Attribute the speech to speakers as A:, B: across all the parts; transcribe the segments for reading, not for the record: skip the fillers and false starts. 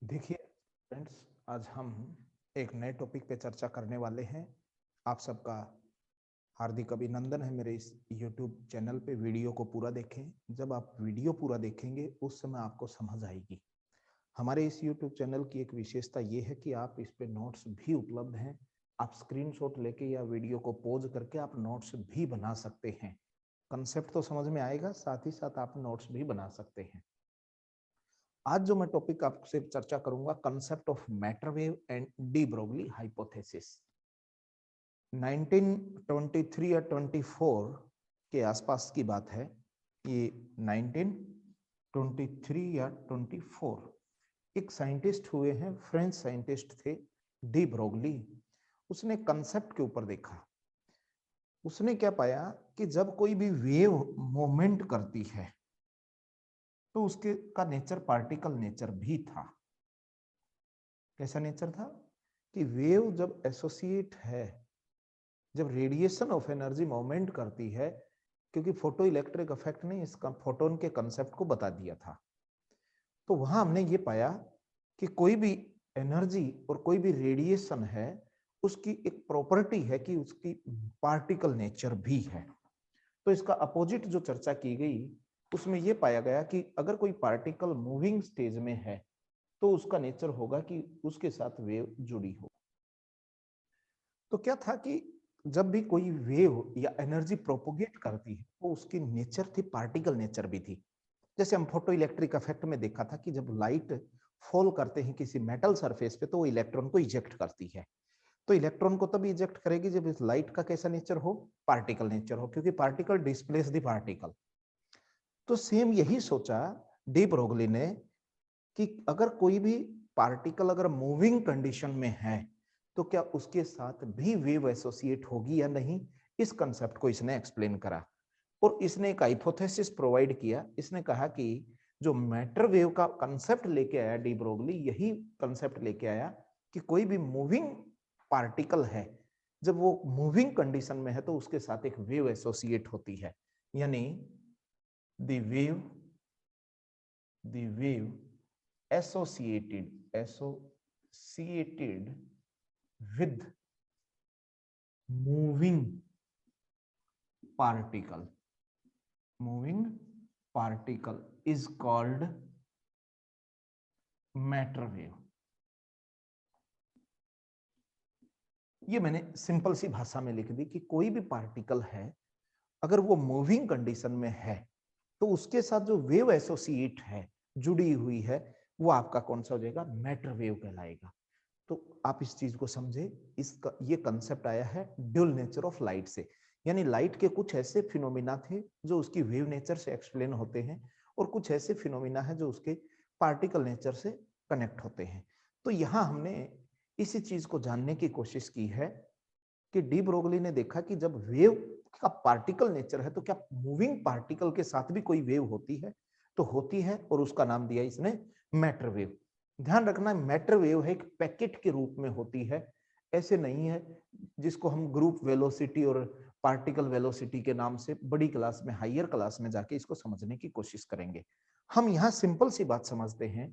A: देखिए फ्रेंड्स, आज हम एक नए टॉपिक पे चर्चा करने वाले हैं। आप सबका हार्दिक अभिनंदन है मेरे इस YouTube चैनल पे। वीडियो को पूरा देखें। जब आप वीडियो पूरा देखेंगे उस समय आपको समझ आएगी। हमारे इस YouTube चैनल की एक विशेषता ये है कि आप इस पे नोट्स भी उपलब्ध हैं। आप स्क्रीनशॉट लेके या वीडियो को पॉज करके आप नोट्स भी बना सकते हैं। कंसेप्ट तो समझ में आएगा, साथ ही साथ आप नोट्स भी बना सकते हैं। आज जो मैं टॉपिक आपसे चर्चा करूंगा, concept of matter wave and de Broglie hypothesis. 1923 या 24 के आसपास की बात है। ये 1923 या 24 एक साइंटिस्ट हुए हैं, फ्रेंच साइंटिस्ट थे, डी ब्रोगली। उसने कंसेप्ट के ऊपर देखा। उसने क्या पाया कि जब कोई भी वेव मूवमेंट करती है तो उसके का नेचर पार्टिकल नेचर भी था। कैसा नेचर था कि वेव जब एसोसिएट है, जब रेडिएशन ऑफ एनर्जी मूवमेंट करती है, क्योंकि फोटो इलेक्ट्रिक इफेक्ट ने इसका फोटोन के कंसेप्ट को बता दिया था, तो वहां हमने ये पाया कि कोई भी एनर्जी और कोई भी रेडिएशन है, उसकी एक प्रॉपर्टी है कि उसकी पार्टिकल नेचर भी है। तो इसका अपोजिट जो चर्चा की गई उसमें यह पाया गया कि अगर कोई पार्टिकल मूविंग स्टेज में है तो उसका नेचर होगा कि उसके साथ वेव जुड़ी हो। तो क्या था कि जब भी कोई वेव या एनर्जी प्रोपोगेट करती है तो उसकी नेचर थी, पार्टिकल नेचर भी थी। जैसे हम फोटो इलेक्ट्रिक इफेक्ट में देखा था कि जब लाइट फॉल करते हैं किसी मेटल सरफेस पे तो वो इलेक्ट्रॉन को इजेक्ट करती है। तो इलेक्ट्रॉन को तब इजेक्ट करेगी जब इस लाइट का कैसा नेचर हो, पार्टिकल नेचर हो, क्योंकि पार्टिकल डिस्प्लेस द पार्टिकल। तो सेम यही सोचा डी ब्रोगली ने कि अगर कोई भी पार्टिकल अगर मूविंग कंडीशन में है तो क्या उसके साथ भी वेव एसोसिएट होगी या नहीं। इस कंसेप्ट को इसने एक्सप्लेन करा और इसने एक हाइपोथेसिस प्रोवाइड किया। इसने कहा कि जो मैटर वेव का कंसेप्ट लेके आया डी ब्रोगली, यही कंसेप्ट लेके आया कि कोई भी मूविंग पार्टिकल है, जब वो मूविंग कंडीशन में है तो उसके साथ एक वेव एसोसिएट होती है। यानी the wave associated with moving particle is called matter wave। ये मैंने सिंपल सी भाषा में लिख दी कि कोई भी पार्टिकल है अगर वो मूविंग कंडीशन में है तो उसके साथ जो वेव एसोसिएट है, जुड़ी हुई है, वो आपका कौन सा हो जाएगा, मैटर वेव कहलाएगा। तो आप इस चीज को समझे। इसका ये कंसेप्ट आया है ड्यूल नेचर ऑफ लाइट से। यानी लाइट के कुछ ऐसे फिनोमिना थे जो उसकी वेव नेचर से एक्सप्लेन होते हैं और कुछ ऐसे फिनोमिना है जो उसके पार्टिकल नेचर से कनेक्ट होते हैं। तो यहां हमने इसी चीज को जानने की कोशिश की है कि डी ब्रोगली ने देखा कि जब वेव का पार्टिकल नेचर है तो क्या मूविंग पार्टिकल के साथ भी कोई वेव होती है। तो होती है और उसका नाम दिया इसने मैटर वेव। ध्यान रखना, मैटर वेव है एक पैकेट के रूप में होती है, ऐसे नहीं है जिसको हम ग्रुप वेलोसिटी और पार्टिकल वेलोसिटी के नाम से बड़ी क्लास में, हायर क्लास में जाके इसको समझने की कोशिश करेंगे। हम यहाँ सिंपल सी बात समझते हैं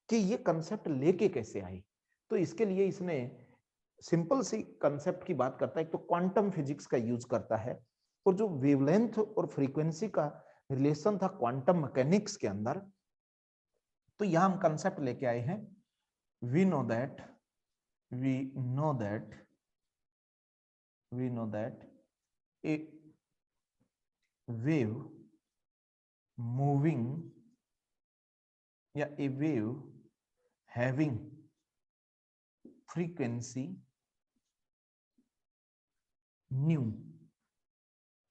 A: कि ये कंसेप्ट लेके कैसे आई। तो इसके लिए इसने सिंपल सी कंसेप्ट की बात करता है। एक तो क्वांटम फिजिक्स का यूज करता है और जो वेवलेंथ और फ्रीक्वेंसी का रिलेशन था क्वांटम मैकेनिक्स के अंदर, तो यहां हम कंसेप्ट लेके आए हैं। We know that we know that we know that a wave moving या a wave having frequency nu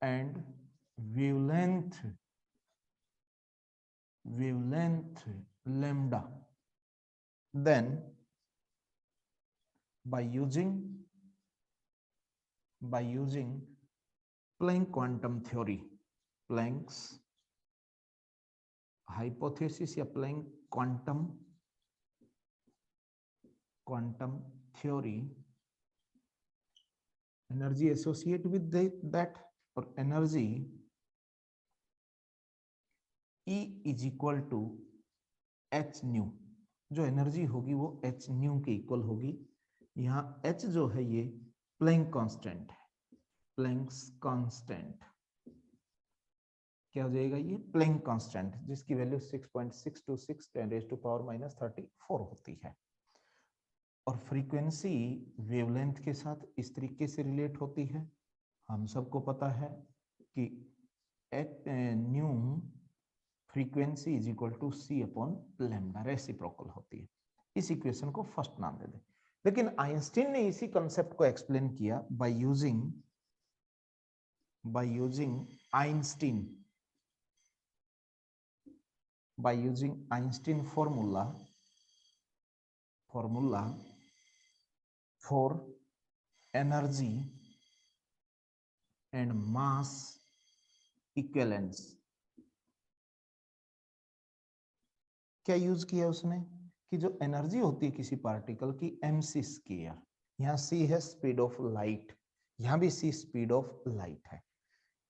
A: and wavelength lambda, then by using Planck quantum theory, Planck's hypothesis या Planck quantum theory, energy associated with that, or energy E is equal to h nu, जो energy होगी वो H new के equal होगी। यहाँ H जो है ये प्लैंक कांस्टेंट है, प्लैंक्स कांस्टेंट क्या हो जाएगा, ये प्लैंक कांस्टेंट, जिसकी वैल्यू 6.626 10⁻⁻34 होती है। और फ्रीक्वेंसी वेवलेंथ के साथ इस तरीके से रिलेट होती है। हम सबको पता है कि at nu frequency is equal to C upon lambda, reciprocal होती है। इस इक्वेशन को फर्स्ट नाम दे दें। लेकिन आइंस्टीन ने इसी कंसेप्ट को एक्सप्लेन किया by using Einstein formula for energy and mass equivalence. क्या यूज किया उसने कि जो एनर्जी होती है किसी पार्टिकल की mc स्क्वायर, यहाँ c है स्पीड ऑफ लाइट, यहाँ भी c स्पीड ऑफ लाइट है।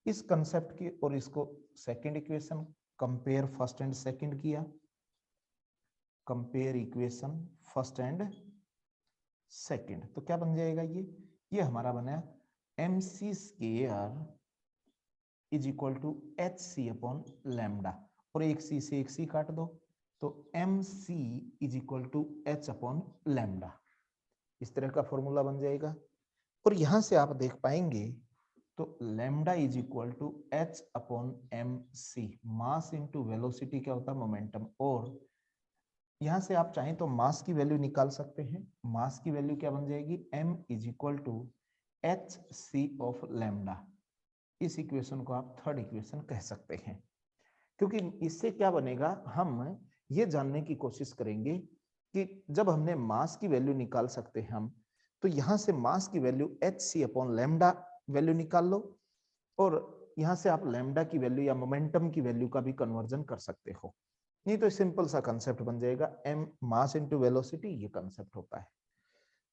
A: इस कंसेप्ट की और इसको second equation compare first and second किया, compare equation first and second, तो क्या बन जाएगा ये हमारा बना mc square is equal to H C upon lambda, और एक c से एक c काट दो तो mc is equal to H upon lambda, इस तरह का फॉर्मूला बन जाएगा। और यहां से आप देख पाएंगे तो lambda is equal to H upon M C, mass into velocity क्या होता है, मोमेंटम। और यहां से आप चाहें तो मास की वैल्यू निकाल सकते हैं। मास की वैल्यू क्या बन जाएगी, m is equal to H C of lambda. इस इक्वेशन को आप थर्ड इक्वेशन कह सकते हैं, क्योंकि इससे क्या बनेगा, हम ये जानने की कोशिश करेंगे कि जब हमने मास की वैल्यू निकाल सकते हैं हम, तो यहां से मास की value H C upon lambda value निकाल लो, और यहां से आप लैम्डा की वैल्यू या मोमेंटम की वैल्यू का भी कन्वर्जन कर सकते हो। नहीं तो सिंपल सा कंसेप्ट बन जाएगा, m मास इनटू वेलोसिटी, ये कंसेप्ट होता है।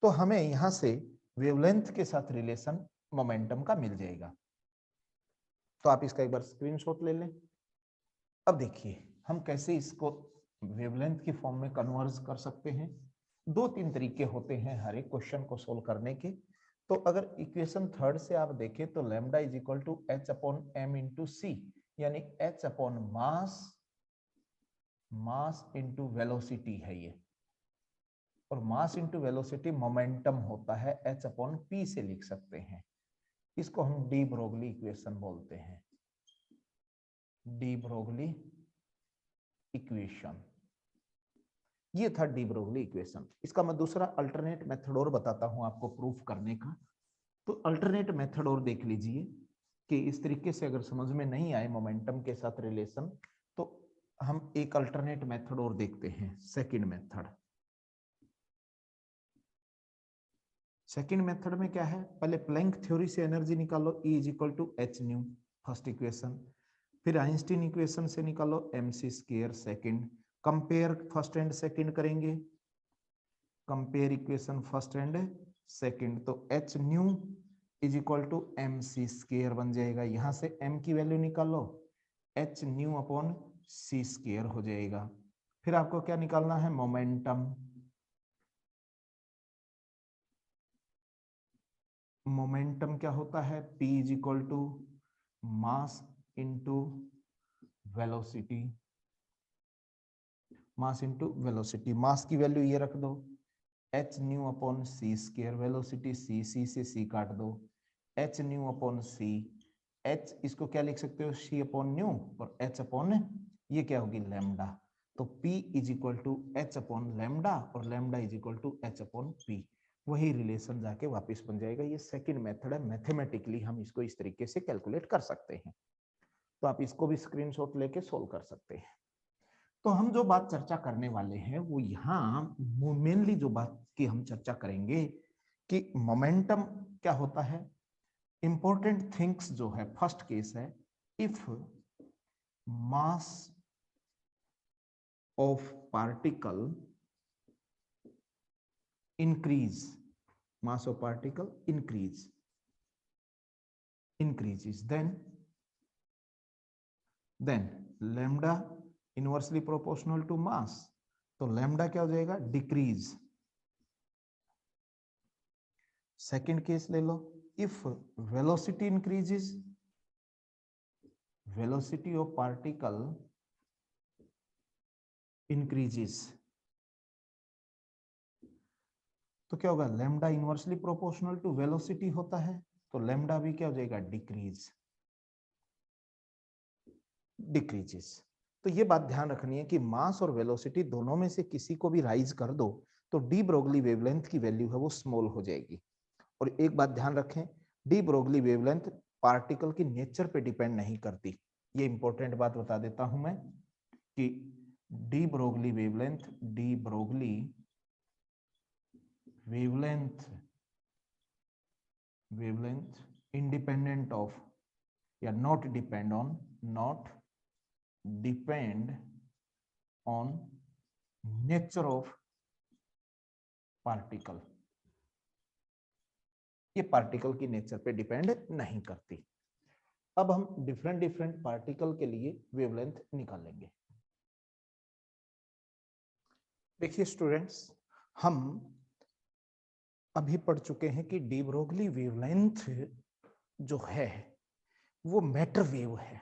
A: तो हमें यहां से वेवलेंथ के साथ रिलेशन मोमेंटम का मिल जाएगा। तो आप इसका एक बार स्क्रीनशॉट ले लें। अब देखिए हम कैसे इसको वेवलेंथ की फॉर्म में कन्वर्ज कर सकते हैं। दो तीन तरीके होते हैं हर एक क्वेश्चन को सोल्व करने के। तो अगर इक्वेशन थर्ड से आप देखें तो lambda is equal to H upon M into C, यानी H upon mass into velocity है ये, और मास इंटू वेलोसिटी मोमेंटम होता है, एच अपॉन पी से लिख सकते हैं। इसको हम डी ब्रोगली इक्वेशन बोलते हैं, डी ब्रोगली इक्वेशन। ये था डी ब्रोगली इक्वेशन। इसका मैं दूसरा अल्टरनेट मेथड और बताता हूं आपको प्रूफ करने का। तो अल्टरनेट मेथड और देख लीजिए कि इस तरीके से अगर समझ में नहीं आए मोमेंटम के साथ रिलेशन, तो हम एक अल्टरनेट मेथड और देखते हैं, सेकंड मेथड। सेकंड मेथड में क्या है, पहले प्लैंक थ्योरी से एनर्जी निकालो, E is equal to H nu, first equation. फिर आइंस्टीन इक्वेशन से निकालो mc square, second. Compare first and second करेंगे, compare equation first and second, तो H nu is equal to mc square बन जाएगा। यहां से m की वैल्यू निकालो, H nu upon C square हो जाएगा। फिर आपको क्या निकालना है, मोमेंटम। मोमेंटम क्या होता है, p is equal to mass into velocity, mass into velocity. Mass की वैल्यू ये रख दो, H nu upon C square, velocity C, C से सी काट दो, H nu upon C. H इसको क्या लिख सकते हो, सी अपॉन न्यू, और एच अपॉन ये क्या होगी, लैम्डा। तो P is equal to H upon lambda, और lambda is equal to H upon P. वही रिलेशन जाके वापस बन जाएगा। ये सेकंड मेथड है, मैथमेटिकली हम इसको इस तरीके से कैलकुलेट कर सकते हैं। तो आप इसको भी स्क्रीनशॉट लेके सोल्व कर सकते हैं। तो हम जो बात चर्चा करने वाले हैं वो यहाँ मेनली जो बात की हम चर्चा करेंगे कि मोमेंटम क्या होता है। इंपॉर्टेंट थिंग्स जो है, फर्स्ट केस है, if mass of particle increase, mass of particle increases, then lambda inversely proportional to mass, तो लैम्डा क्या हो जाएगा, डिक्रीज। सेकंड केस ले लो, if velocity increases, velocity of particle increases, तो क्या होगा, lambda inversely proportional to velocity होता है, तो लैम्डा भी क्या हो जाएगा, डिक्रीज, डिक्रीजेस। तो ये बात ध्यान रखनी है कि मास और वेलोसिटी दोनों में से किसी को भी राइज कर दो तो डी ब्रोगली वेवलेंथ की वैल्यू है वो स्मॉल हो जाएगी। और एक बात ध्यान रखें, डी ब्रोगली वेवलेंथ पार्टिकल की नेचर पे डिपेंड नहीं करती। ये इंपॉर्टेंट बात बता देता हूं मैं कि de Broglie wavelength, de Broglie wavelength, wavelength independent of या not depend on, not depend on nature of particle, ये पार्टिकल की नेचर पे डिपेंड नहीं करती। अब हम डिफरेंट डिफरेंट पार्टिकल के लिए वेवलेंथ निकालेंगे। देखिए स्टूडेंट्स, हम अभी पढ़ चुके हैं कि डी ब्रोगली वेवलेंथ जो है वो मैटर वेव है,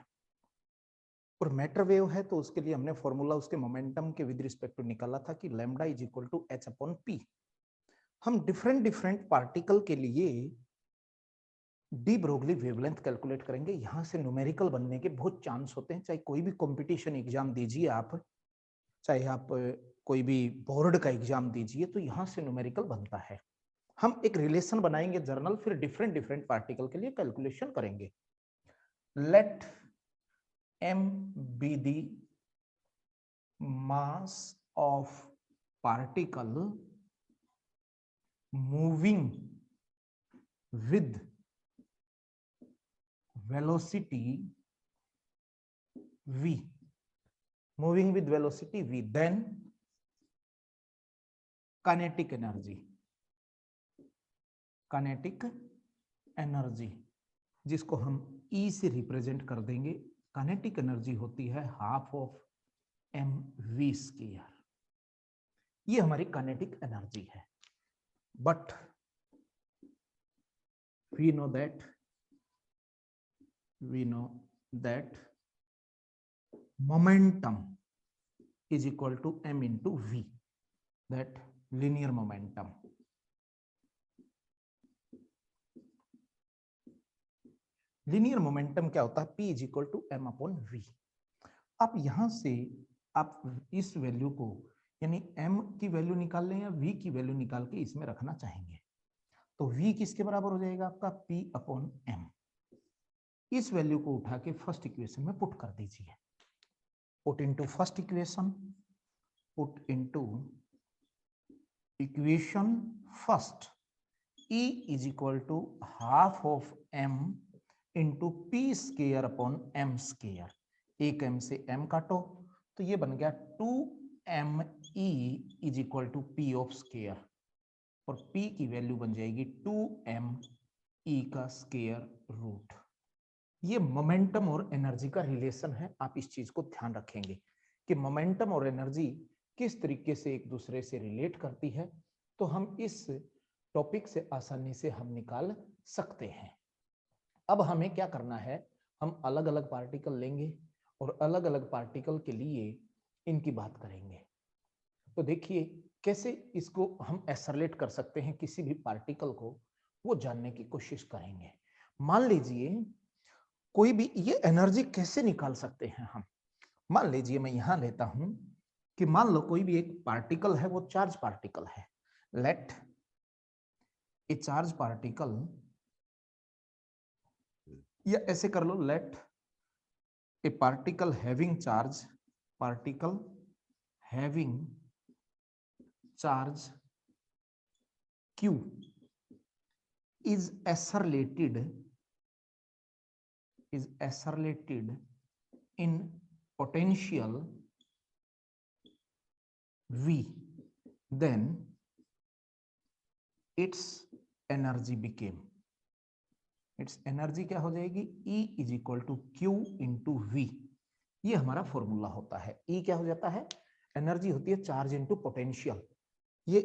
A: और मैटर वेव है तो उसके लिए हमने फॉर्मूला उसके मोमेंटम के विद रिस्पेक्ट टू निकाला था कि lambda is equal to H upon P. हम डिफरेंट डिफरेंट पार्टिकल के लिए डी ब्रोगली वेवलेंथ कैलकुलेट करेंगे। यहां से न्यूमेरिकल बनने के बहुत चांस होते हैं, चाहे कोई भी कंपटीशन एग्जाम दीजिए आप, चाहे आप कोई भी बोर्ड का एग्जाम दीजिए, तो यहां से न्यूमेरिकल बनता है। हम एक रिलेशन बनाएंगे जर्नल, फिर डिफरेंट डिफरेंट पार्टिकल के लिए कैलकुलेशन करेंगे। Let m be the mass of particle moving with velocity v, moving with velocity v, then kinetic energy, kinetic energy जिसको हम E से रिप्रेजेंट कर देंगे, काइनेटिक एनर्जी होती है हाफ ऑफ mv स्क्वायर, ये हमारी काइनेटिक एनर्जी है। But we know that momentum is equal to m into v, that linear momentum. linear momentum क्या होता है, p is equal to m upon v। आप यहां से आप इस वैल्यू को यानी m की वैल्यू निकाल लें या v की वैल्यू निकाल के इसमें रखना चाहेंगे, तो v किसके बराबर हो जाएगा आपका, p अपॉन m। इस वैल्यू को उठा के फर्स्ट इक्वेशन में पुट कर दीजिए, put into first equation, put into equation first, E is equal to half of m into P square upon M square, एक m से m काटो तो ये बन गया 2me is equal to p of square, और p की value बन जाएगी 2me का स्केयर रूट। ये मोमेंटम और एनर्जी का रिलेशन है, आप इस चीज को ध्यान रखेंगे कि मोमेंटम और एनर्जी किस तरीके से एक दूसरे से रिलेट करती है, तो हम इस टॉपिक से आसानी से हम निकाल सकते हैं। अब हमें क्या करना है, हम अलग अलग पार्टिकल लेंगे और अलग अलग पार्टिकल के लिए इनकी बात करेंगे। तो देखिए कैसे इसको हम एसरलेट कर सकते हैं, किसी भी पार्टिकल को वो जानने की कोशिश करेंगे। मान लीजिए कोई भी, ये एनर्जी कैसे निकाल सकते हैं हम, मान लीजिए मैं यहां लेता हूं कि मान लो कोई भी एक पार्टिकल है, वो चार्ज पार्टिकल है। लेट ए चार्ज पार्टिकल, या ऐसे कर लो, let a particle having charge, particle having charge q is accelerated in potential v, then its energy became, its energy क्या हो जाएगी, E is equal to Q into V. ये हमारा formula होता है। E क्या हो जाता है, एनर्जी होती है चार्ज इनटू पोटेंशियल। ये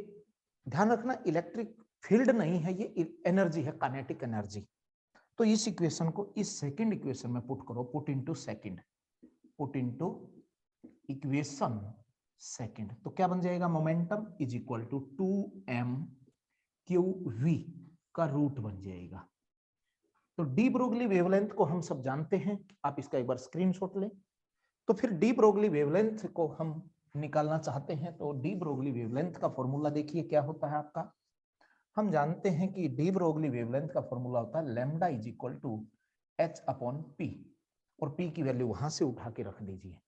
A: ध्यान रखना, इलेक्ट्रिक फील्ड नहीं है, ये एनर्जी है, काइनेटिक एनर्जी। तो इस इक्वेशन को इस सेकंड इक्वेशन में पुट करो, put into second, put into equation second, तो क्या बन जाएगा, momentum is equal to 2m/qv का रूट बन जाएगा। तो डी ब्रोगली वेवलेंथ को हम सब जानते हैं, आप इसका एक बार स्क्रीनशॉट लें। तो फिर डी ब्रोगली वेवलेंथ को हम निकालना चाहते हैं, तो डी ब्रोगली वेवलेंथ का फॉर्मूला देखिए क्या होता है आपका। हम जानते हैं कि डी ब्रोगली वेवलेंथ का फॉर्मूला होता है lambda is equal to h/p, और p की वैल्यू वहां से उठा के रख दीजिए।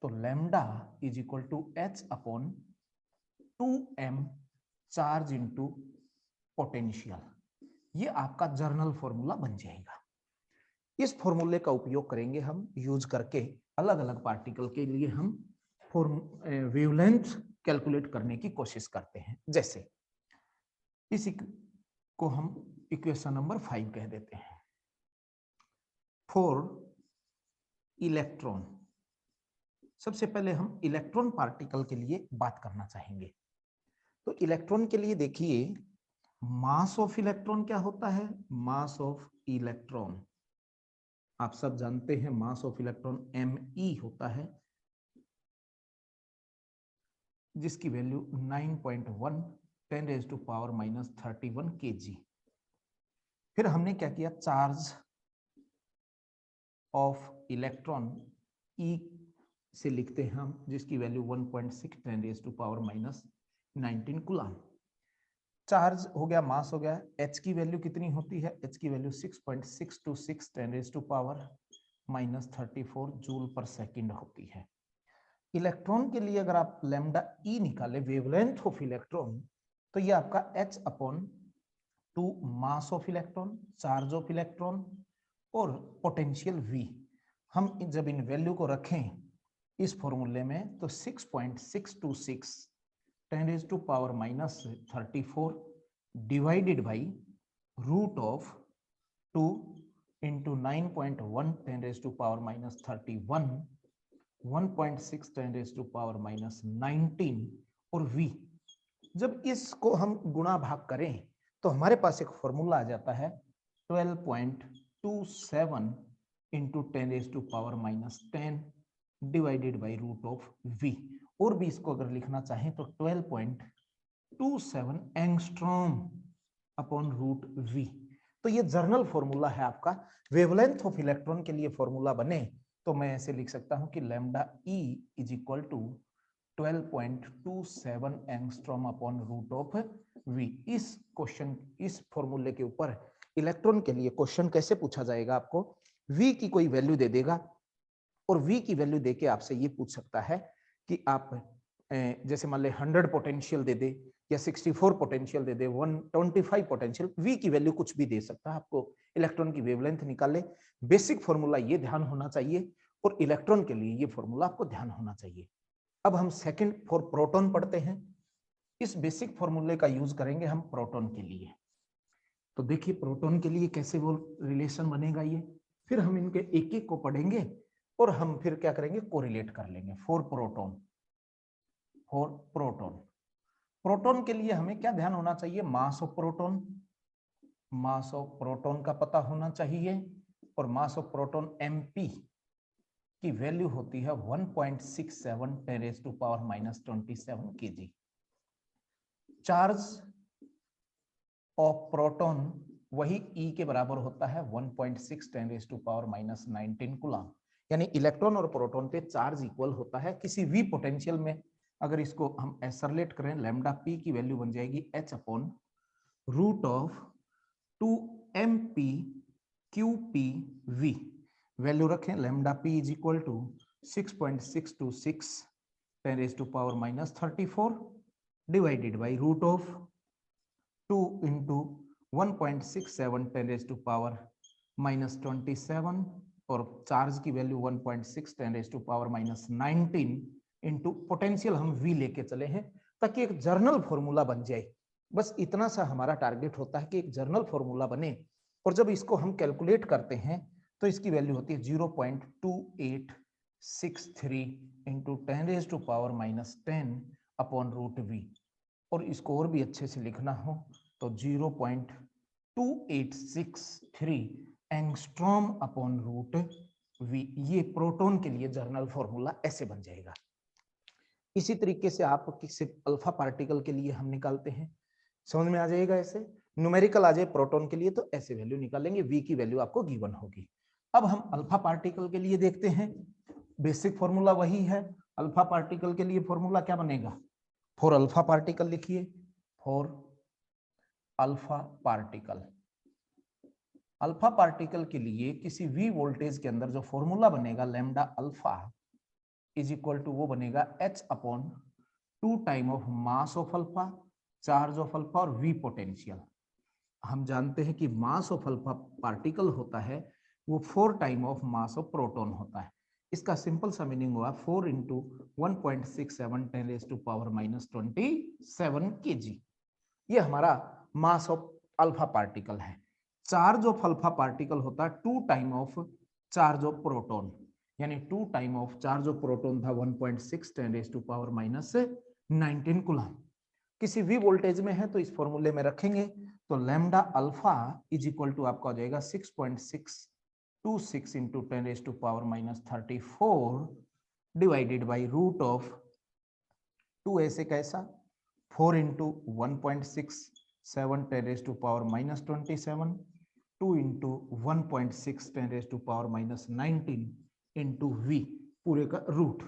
A: तो lambda is equal to h/2m charge into potential, ये आपका जर्नल फॉर्मूला बन जाएगा। इस फॉर्मूले का उपयोग करेंगे हम, यूज करके अलग अलग पार्टिकल के लिए हम वेवलेंथ कैलकुलेट करने की कोशिश करते हैं। जैसे इस को हम इक्वेशन नंबर 5 कह देते हैं। फॉर इलेक्ट्रॉन, सबसे पहले हम इलेक्ट्रॉन पार्टिकल के लिए बात करना चाहेंगे। तो इलेक्ट्रॉन के लिए देखिए, मास ऑफ इलेक्ट्रॉन क्या होता है, मास ऑफ इलेक्ट्रॉन आप सब जानते हैं, मास ऑफ इलेक्ट्रॉन me होता है, जिसकी वैल्यू 9.1 10⁻⁻31 kg। फिर हमने क्या किया, चार्ज ऑफ इलेक्ट्रॉन E से लिखते हैं हम, जिसकी वैल्यू 1.6 10⁻⁻19 कूलम। चार्ज हो गया, मास हो गया। H की वैल्यू कितनी होती है, H की वैल्यू 6.626 10⁻⁻34 जूल पर सेकंड होती है। इलेक्ट्रॉन के लिए अगर आप लैम्डा E निकाले, वेवलेंथ ऑफ इलेक्ट्रॉन, तो ये आपका h/2 mass of electron, charge of electron और पोटेंशियल V। हम जब इन वैल्यू को रखें इस फॉर्मूले में, तो 6.626 10⁻⁻34 divided by root of 2 into 9.1 10⁻⁻31 1.6 10⁻⁻19 और V। जब इसको हम गुणा भाग करें तो हमारे पास एक फॉर्मूला आ जाता है 12.27 into 10⁻⁻10 divided by root of V। और भी इसको अगर लिखना चाहें तो 12.27 एंगस्ट्रॉम अपॉन रूट V। तो ये जर्नल फॉर्मूला है आपका। वेवलेंथ ऑफ इलेक्ट्रॉन के लिए फॉर्मूला बने तो मैं ऐसे लिख सकता हूं कि lambda E is equal to 12.27 angstrom upon root of V। इस क्वेश्चन, इस फॉर्मूले के ऊपर इलेक्ट्रॉन के लिए क्वेश्चन कैसे पूछा जाएगा, आपको V की कोई वैल्यू दे देगा और V की वैल्यू देके आपसे ये पूछ सकता है कि आप जैसे मान ले 100 पोटेंशियल दे दे या 64 पोटेंशियल दे दे, 125 पोटेंशियल, V की वैल्यू कुछ भी दे सकता है आपको। इलेक्ट्रॉन की वेवलेंथ निकाले, बेसिक फॉर्मूला ये ध्यान होना चाहिए, और इलेक्ट्रॉन के लिए ये फॉर्मूला आपको ध्यान होना चाहिए। अब हम सेकंड फॉर प्रोटॉन पढ़ते हैं। इस बेसिक फॉर्मूले का यूज करेंगे हम प्रोटॉन के लिए। तो देखिए प्रोटॉन के लिए कैसे वो रिलेशन बनेगा ये, फिर हम इनके एक एक को पढ़ेंगे और हम फिर क्या करेंगे, कोरिलेट कर लेंगे। For proton, for proton, proton के लिए हमें क्या ध्यान होना चाहिए, mass of proton, mass of proton का पता होना चाहिए, और मास ऑफ प्रोटॉन mp की वैल्यू होती है 1.67 10⁻⁻27 kg। चार्ज ऑफ प्रोटॉन वही E के बराबर होता है 1.6 10⁻⁻19 कूलम। यानी इलेक्ट्रॉन और प्रोटॉन पे चार्ज इक्वल होता है। किसी V पोटेंशियल में अगर इसको हम एसरलेट करें, लैम्डा P की वैल्यू बन जाएगी h upon root of 2mp/qpv। Value रखें, lambda P is equal to 6.626 10⁻⁻34 divided by root of 2 into 1.67 10⁻⁻27 और चार्ज की वैल्यू 1.6 10⁻⁻19 इंटू पोटेंशियल हम V लेके चले हैं, ताकि एक जर्नल फॉर्मूला बन जाए। बस इतना सा हमारा टारगेट होता है कि एक जर्नल फॉर्मूला बने, और जब इसको हम कैलकुलेट करते हैं तो इसकी वैल्यू होती है 0.28 0.63 इंटू 10⁻⁻10 अपॉन रूट वी, और इसको और भी अच्छे से लिखना हो तो 0.2863 एंगस्ट्रॉम अपॉन रूट वी। ये प्रोटॉन के लिए जर्नल फॉर्मूला ऐसे बन जाएगा। इसी तरीके से आप किसी अल्फा पार्टिकल के लिए हम निकालते हैं, समझ में आ जाएगा। ऐसे न्यूमेरिकल आ जाए प्रोटॉन के लिए तो ऐसे वैल्यू निकालेंगे, वी की वैल्यू आपको गिवन होगी। अब हम अल्फा पार्टिकल के लिए देखते हैं, बेसिक फॉर्मूला वही है। अल्फा पार्टिकल के लिए फॉर्मूला क्या बनेगा, फॉर अल्फा पार्टिकल लिखिए, for alpha particle. Alpha particle के लिए किसी वी वोल्टेज के अंदर जो फॉर्मूला बनेगा lambda alpha is equal to वो बनेगा H upon 2 time of mass of alpha, charge of alpha और वी पोटेंशियल। हम जानते हैं कि मास ऑफ अल्फा पार्टिकल होता है वो 4 time of mass of proton होता है। इसका सिंपल सा मीनिंग हुआ 4 इंटू 1.67 10⁻27 kg। ये हमारा मास ऑफ अल्फा पार्टिकल है। चार्ज ऑफ अल्फा पार्टिकल होता है 2 time of charge of proton, यानी 2 time of charge of proton था 1.6 10⁻⁻19 कूलम। किसी भी वोल्टेज में है तो इस फॉर्मूले में रखेंगे तो lambda alpha is equal to आपका हो जाएगा 6.626 into 10⁻34 divided by root of 2 ऐसे कैसा 4 इंटू 1.67 10⁻⁻27 2 इंटू 1.6 10⁻⁻19 इंटू वी पूरे का रूट।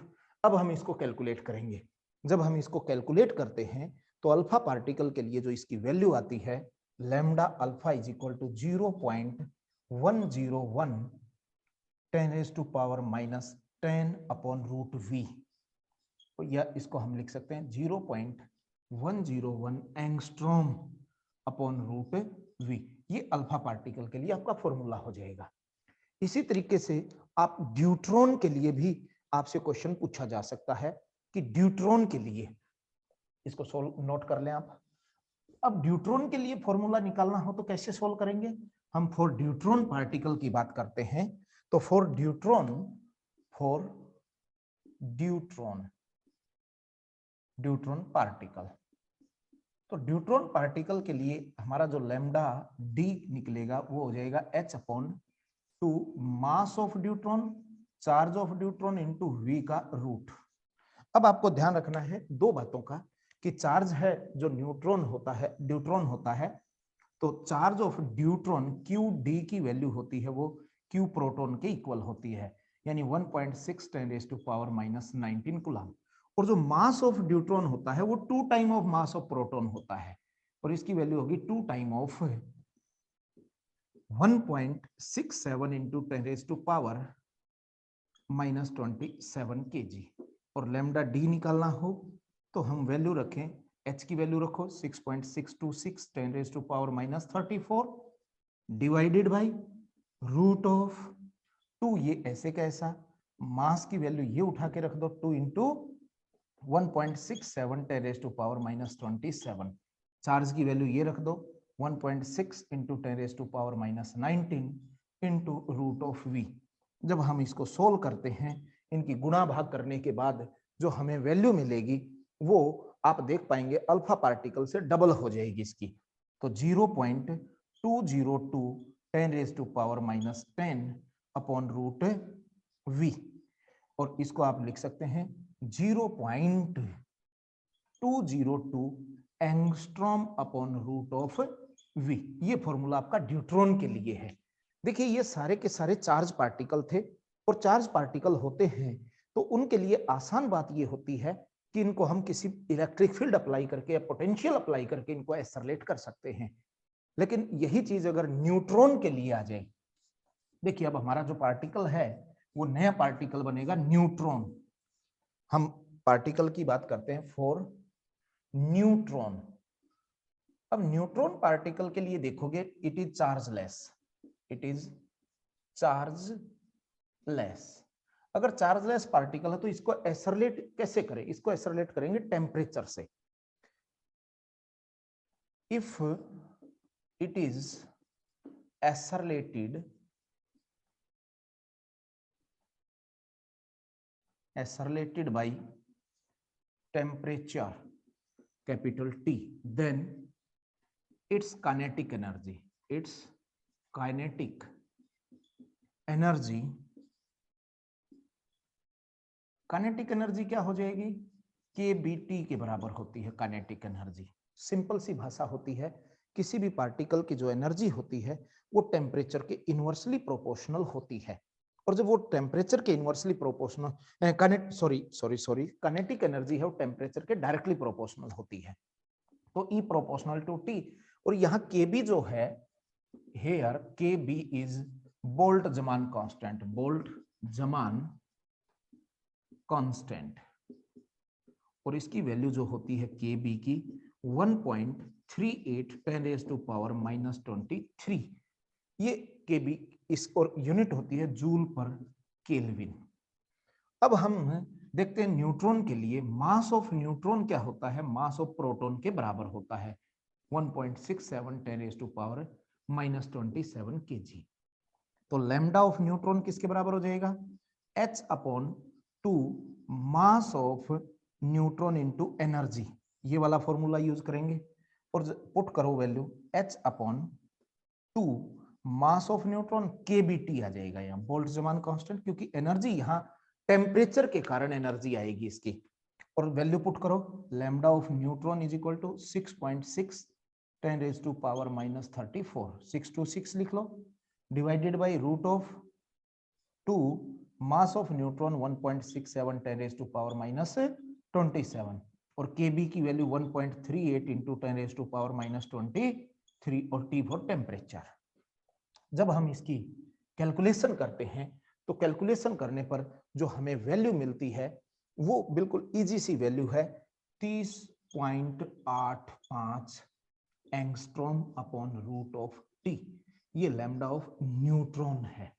A: अब हम इसको कैलकुलेट करेंगे। जब हम इसको कैलकुलेट करते हैं तो अल्फा पार्टिकल के लिए जो इसकी वैल्यू आती है lambda alpha is equal to 0.101 10⁻⁻10 upon root V, या इसको हम लिख सकते हैं 0.101 एंगस्ट्रॉम अपॉन रूट वी। ये अल्फा पार्टिकल के लिए आपका फॉर्मूला हो जाएगा। इसी तरीके से आप ड्यूट्रॉन के लिए भी आपसे क्वेश्चन पूछा जा सकता है कि ड्यूट्रॉन के लिए, इसको सोल्व नोट कर लें आप। अब ड्यूट्रॉन के लिए फॉर्मूला निकालना हो तो कैसे सोल्व करेंगे, हम फॉर ड्यूट्रॉन पार्टिकल की बात करते हैं तो फॉर ड्यूट्रॉन पार्टिकल, तो ड्यूट्रॉन पार्टिकल के लिए हमारा जो लैम्डा डी निकलेगा वो हो जाएगा H upon 2 mass of deuteron, charge of deuteron into V का रूट। अब आपको ध्यान रखना है दो बातों का कि चार्ज है जो न्यूट्रॉन होता है, ड्यूट्रॉन होता है, तो charge of deuteron Q D की वैल्यू होती है वो क्यू प्रोटॉन के इक्वल होती है, यानी 1.6 10⁻⁻19 कूलम। और जो मास ऑफ ड्यूट्रॉन होता है वो 2 time of mass of proton होता है, और इसकी वैल्यू होगी 2 टाइम ऑफ 1.67 इंटू 10⁻⁻27 kg। और लैम्डा डी निकालना हो तो हम वैल्यू रखें, H की वैल्यू रखो 6.626 10⁻⁻34 डिवाइडेड बाई रूट ऑफ 2, ये ऐसे कैसा, मास की वैल्यू ये उठा के रख दो 2 इंटू 1.67 10⁻⁻27, चार्ज की वैल्यू ये रख दो 1.6 into 10⁻⁻19 into root of V. जब हम इसको सोल्व करते हैं, इनकी गुणा भाग करने के बाद जो हमें वैल्यू मिलेगी वो आप देख पाएंगे अल्फा पार्टिकल से डबल हो जाएगी इसकी, तो 0.202 10⁻⁻10 अपॉन रूट वी, और इसको आप लिख सकते हैं 0.202 angstrom upon root of V. ये फॉर्मूला आपका ड्यूट्रॉन के लिए है। देखिए ये सारे के सारे चार्ज पार्टिकल थे, और चार्ज पार्टिकल होते हैं तो उनके लिए आसान बात ये होती है कि इनको हम किसी इलेक्ट्रिक फील्ड अप्लाई करके या पोटेंशियल अप्लाई करके इनको एक्सेलरेट कर सकते हैं। लेकिन यही चीज अगर न्यूट्रॉन के लिए आ जाए, देखिए अब हमारा जो पार्टिकल है वो नया पार्टिकल बनेगा न्यूट्रॉन। हम पार्टिकल की बात करते हैं फॉर न्यूट्रॉन। अब न्यूट्रॉन पार्टिकल के लिए देखोगे it is chargeless, it is chargeless. अगर चार्जलेस पार्टिकल है तो इसको एक्सेलरेट कैसे करें, इसको एक्सेलरेट करेंगे टेम्परेचर से। If it is accelerated accelerated by temperature capital T, then its kinetic energy kinetic energy क्या हो जाएगी, KBT के बराबर होती है काइनेटिक एनर्जी। सिंपल सी भाषा होती है, किसी भी पार्टिकल की जो एनर्जी होती है वो टेम्परेचर के इनवर्सली प्रोपोर्शनल होती है, और जब वो टेम्परेचर के इनवर्सली प्रोपोर्शनल काइनेटिक एनर्जी है वो टेम्परेचर के डायरेक्टली प्रोपोर्शनल होती है, तो E प्रोपोर्शनल टू T। और यहाँ KB जो है, here KB is Boltzmann constant, और इसकी वैल्यू जो होती है KB की 1.38 10⁻⁻23। ये KB इस और यूनिट होती है जूल पर केल्विन। अब हम देखते हैं न्यूट्रॉन के लिए मास ऑफ न्यूट्रॉन क्या होता है, मास ऑफ प्रोटॉन के बराबर होता है 1.67 10⁻⁻27 kg। तो लैम्डा ऑफ न्यूट्रॉन किसके बराबर हो जाएगा, H/2 mass of neutron into energy, ये वाला फॉर्मूला यूज करेंगे और पुट करो value H/2 mass of neutron KBT आ जाएगा यहाँ बोल्ट्जमान कांस्टेंट, क्योंकि एनर्जी यहाँ टेम्परेचर के कारण एनर्जी आएगी इसकी, और वैल्यू पुट करो lambda of neutron is equal to 6.6 10⁻⁻34, 6 to 6 लिख लो, divided by root of 2 mass of neutron 1.67 10⁻⁻27, और KB की वैल्यू 1.38 इंटू 10⁻⁻23 और T फॉर टेम्परेचर। जब हम इसकी कैलकुलेशन करते हैं तो कैलकुलेशन करने पर जो हमें वैल्यू मिलती है वो बिल्कुल इजी सी वैल्यू है 30.85 angstrom upon root of T। ये लैम्डा ऑफ न्यूट्रॉन है,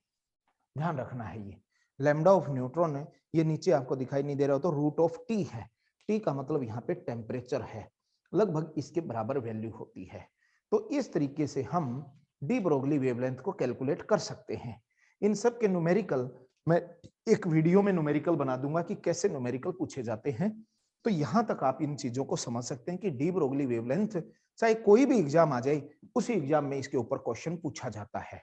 A: ध्यान रखना है, ये लैम्डा ऑफ न्यूट्रॉन है, ये नीचे आपको दिखाई नहीं दे रहा हो तो रूट ऑफ T है, T का मतलब यहाँ पे टेम्परेचर है, लगभग इसके बराबर वैल्यू होती है। तो इस तरीके से हम डी ब्रोगली वेवलेंथ को कैलकुलेट कर सकते हैं। इन सब के न्यूमेरिकल मैं एक वीडियो में न्यूमेरिकल बना दूंगा कि कैसे न्यूमेरिकल पूछे जाते हैं, तो यहां तक आप इन चीजों को समझ सकते हैं कि डी ब्रोगली वेवलेंथ चाहे कोई भी एग्जाम आ जाए उसी एग्जाम में इसके ऊपर क्वेश्चन पूछा जाता है।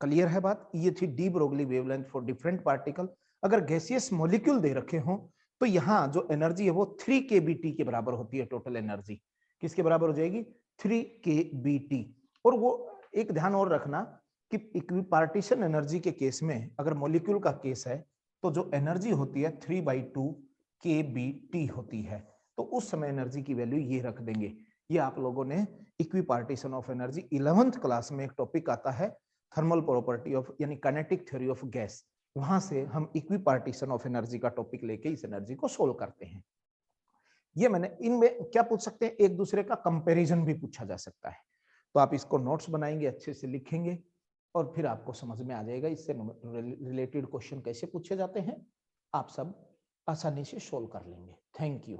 A: क्लियर है बात, ये थी D Broglie wavelength for different particle. अगर गैसियस मॉलिक्यूल दे रखे हो तो यहाँ जो एनर्जी है वो 3 kBT के बराबर होती है, टोटल एनर्जी किसके बराबर हो जाएगी 3 kBT। और वो एक ध्यान और रखना कि इक्विपार्टीशन एनर्जी के केस में अगर मॉलिक्यूल का केस है तो जो एनर्जी होती है 3/2 kBT होती है, तो उस समय एनर्जी की वैल्यू ये रख देंगे। ये आप लोगों ने equipartition of energy 11th class में एक टॉपिक आता है थर्मल प्रॉपर्टी ऑफ यानी काइनेटिक थ्योरी ऑफ गैस, वहां से हम इक्विपार्टीशन ऑफ एनर्जी का टॉपिक लेके इस एनर्जी को सोल्व करते हैं। ये मैंने इनमें क्या पूछ सकते हैं, एक दूसरे का कंपैरिजन भी पूछा जा सकता है, तो आप इसको नोट्स बनाएंगे, अच्छे से लिखेंगे और फिर आपको समझ में आ जाएगा इससे रिलेटेड क्वेश्चन कैसे पूछे जाते हैं, आप सब आसानी से सोल्व कर लेंगे। Thank you.